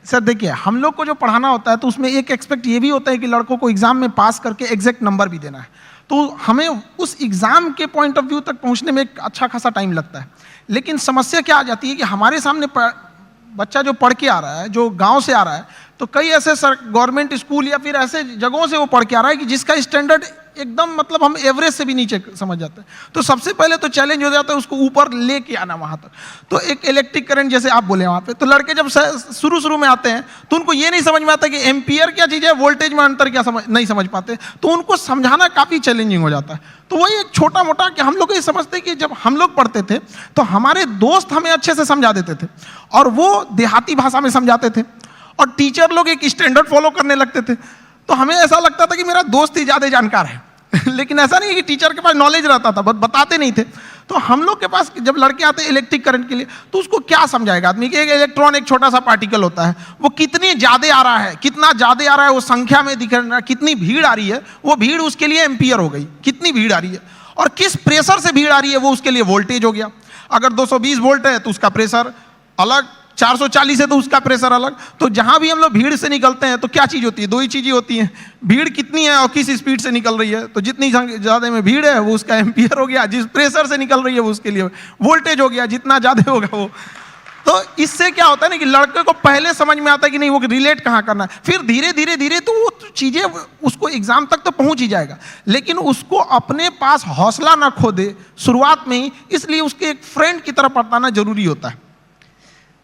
Sir देखिए, हम लोग को जो पढ़ाना होता है तो उसमें एक एक्सपेक्ट ये भी होता है कि लड़कों को एग्जाम में पास करके एग्जैक्ट नंबर भी देना है, तो हमें उस एग्जाम के पॉइंट ऑफ व्यू तक पहुंचने में एक अच्छा खासा टाइम लगता है। लेकिन समस्या क्या आ जाती है कि हमारे सामने बच्चा जो पढ़ के आ रहा है, जो गांव से आ रहा है, तो कई ऐसे गवर्नमेंट स्कूल या फिर ऐसे जगहों से वो पढ़ के आ रहा है कि जिसका स्टैंडर्ड एकदम मतलब हम एवरेज से भी नीचे समझ जाते हैं। तो सबसे पहले तो चैलेंज हो जाता है उसको ऊपर लेके आना वहां तक। तो एक इलेक्ट्रिक करंट जैसे आप बोले वहां पे, तो लड़के जब शुरू में आते हैं तो उनको ये नहीं समझ में आता कि एम्पियर क्या चीज़ है, वोल्टेज में अंतर क्या नहीं समझ पाते, तो उनको समझाना काफ़ी चैलेंजिंग हो जाता है। तो वही एक छोटा मोटा कि हम लोग ये समझते कि जब हम लोग पढ़ते थे तो हमारे दोस्त हमें अच्छे से समझा देते थे और वो देहाती भाषा में समझाते थे, और टीचर लोग एक स्टैंडर्ड फॉलो करने लगते थे। तो हमें ऐसा लगता था कि मेरा दोस्त ही ज़्यादा जानकार है लेकिन ऐसा नहीं है कि टीचर के पास नॉलेज रहता था, बट बताते नहीं थे। तो हम लोग के पास जब लड़के आते हैं इलेक्ट्रिक करंट के लिए, तो उसको क्या समझाएगा आदमी कि एक इलेक्ट्रॉन एक छोटा सा पार्टिकल होता है, वो कितनी ज़्यादा आ रहा है, कितना ज़्यादा आ रहा है वो संख्या में दिख रहा है, कितनी भीड़ आ रही है, वो भीड़ उसके लिए एम्पियर हो गई, कितनी भीड़ आ रही है, और किस प्रेशर से भीड़ आ रही है वो उसके लिए वोल्टेज हो गया। अगर 220 वोल्ट है तो उसका प्रेशर अलग, 440 है तो उसका प्रेशर अलग। तो जहां भी हम लोग भीड़ से निकलते हैं तो क्या चीज होती है, दो ही चीजें होती हैं, भीड़ कितनी है और किस स्पीड से निकल रही है। तो जितनी ज्यादा में भीड़ है वो उसका एम्पियर हो गया, जिस प्रेशर से निकल रही है वो उसके लिए वोल्टेज हो गया, जितना ज्यादा होगा वो। तो इससे क्या होता है ना कि लड़के को पहले समझ में आता है कि नहीं वो रिलेट कहाँ करना है, फिर धीरे धीरे धीरे तो वो चीजें उसको एग्जाम तक तो पहुंच ही जाएगा, लेकिन उसको अपने पास हौसला ना खो दे शुरुआत में ही, इसलिए उसके एक फ्रेंड की तरह बताना जरूरी होता है।